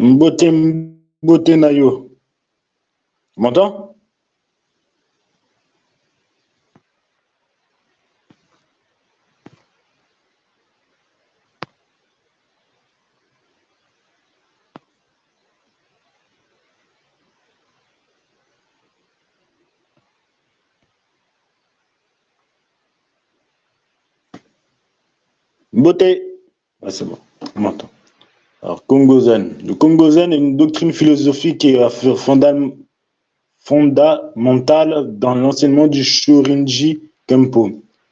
Mbote, Mbote Nayo. Tu m'entends? Mbote. Ah, c'est bon, on m'entend. Alors, Congo Zen. Le Congo Zen est une doctrine philosophique et fondamentale dans l'enseignement du Shorinji Kempo.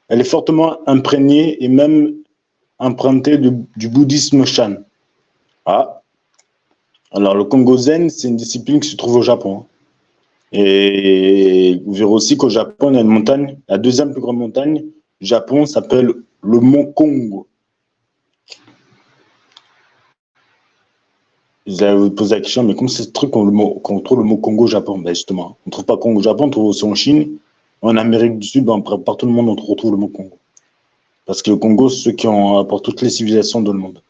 Elle est fortement imprégnée et même empruntée du bouddhisme Shan. Ah, alors le Congo Zen, c'est une discipline qui se trouve au Japon. Et vous verrez aussi qu'au Japon, il y a une montagne, la deuxième plus grande montagne du Japon s'appelle le mont Kongo. Vous allez vous poser la question, mais comment c'est ce truc qu'on trouve le mot Congo au Japon? Ben justement, on ne trouve pas Congo au Japon, on trouve aussi en Chine, en Amérique du Sud, ben, partout dans le monde, on retrouve le mot Congo. Parce que le Congo, c'est ceux qui ont apporté toutes les civilisations dans le monde.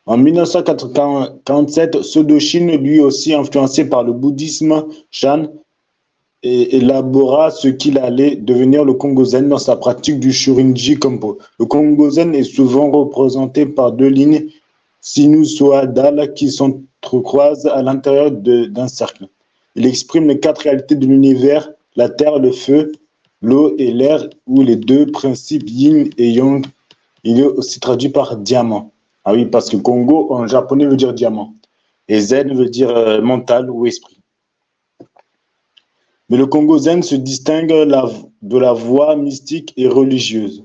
En 1947, Sodo Shin, lui aussi influencé par le bouddhisme Shan, élabora ce qu'il allait devenir le Congo Zen dans sa pratique du Shorinji Kempo. Le Congo Zen est souvent représenté par deux lignes sinusoïdales qui s'entrecroisent à l'intérieur d'un cercle. Il exprime les quatre réalités de l'univers, la terre, le feu, l'eau et l'air, ou les deux principes yin et yang. Il est aussi traduit par diamant. Ah oui, parce que Congo en japonais veut dire diamant. Et Zen veut dire mental ou esprit. Mais le Congo Zen se distingue de la voie mystique et religieuse.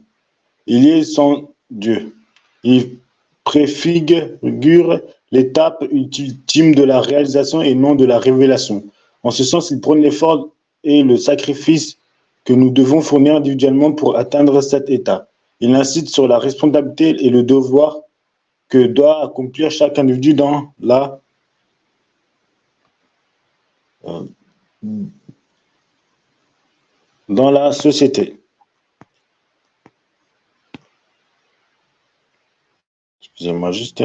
Il est sans Dieu. Il préfigure l'étape ultime de la réalisation et non de la révélation. En ce sens, il prône l'effort et le sacrifice que nous devons fournir individuellement pour atteindre cet état. Il incite sur la responsabilité et le devoir que doit accomplir chaque individu dans la société. Excusez-moi juste.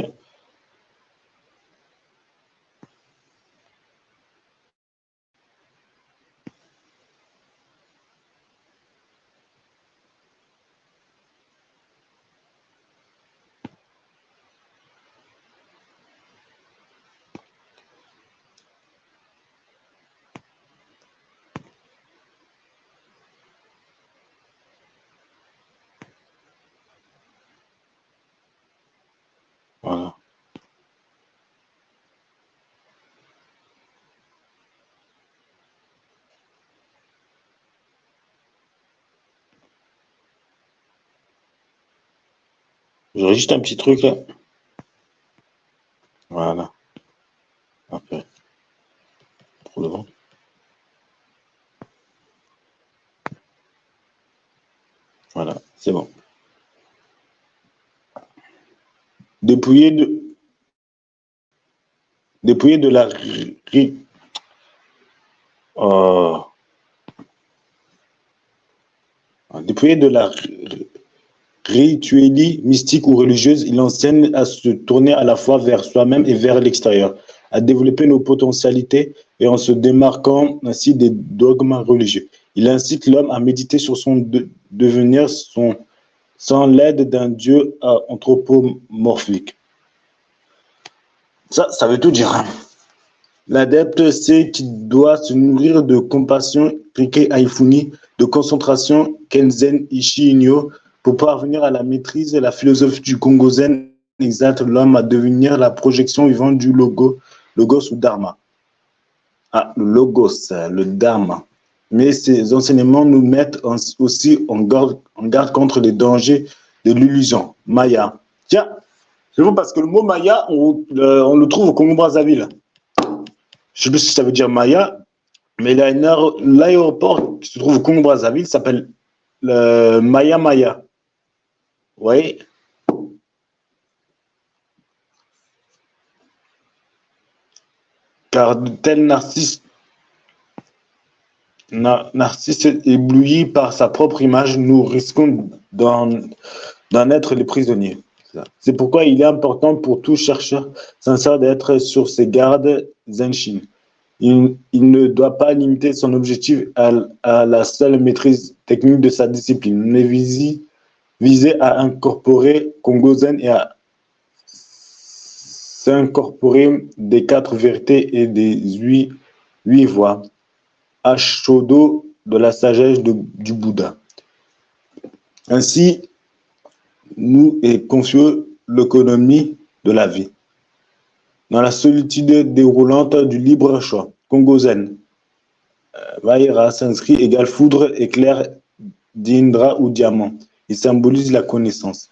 Voilà. J'aurais juste un petit truc là. Voilà. Après. Pour le vent. Voilà, c'est bon. Dépouiller de la euh, dépouillé de la rituelle mystique ou religieuse, il enseigne à se tourner à la fois vers soi-même et vers l'extérieur, à développer nos potentialités et en se démarquant ainsi des dogmes religieux. Il incite l'homme à méditer sur son devenir sans l'aide d'un dieu anthropomorphique. Ça veut tout dire. Hein. L'adepte sait qu'il doit se nourrir de compassion, Rike Haifuni, de concentration, Kenzen Ishi-Inyo, pour parvenir à la maîtrise. La philosophie du Congo Zen exalte l'homme à devenir la projection vivante du logos ou dharma. Ah, le logos, le dharma. Mais ces enseignements nous mettent aussi en garde contre les dangers de l'illusion, Maya. Tiens, c'est bon parce que le mot Maya, on le trouve au Congo-Brazzaville. Je ne sais plus si ça veut dire Maya, mais l'aéroport qui se trouve au Congo-Brazzaville s'appelle Maya Maya. Oui. Car de tels narcisses éblouis par sa propre image, nous risquons d'en être les prisonniers. C'est pourquoi il est important pour tout chercheur sincère d'être sur ses gardes Zenshin. Il ne doit pas limiter son objectif à la seule maîtrise technique de sa discipline, mais viser à incorporer Kongozen et à s'incorporer des 4 vérités et des 8 voies, Ashodo de la sagesse du Bouddha. Ainsi, nous est confié l'économie de la vie. Dans la solitude déroulante du libre choix, Kongozen, Vaira s'inscrit égale foudre, éclair d'Indra ou diamant. Il symbolise la connaissance.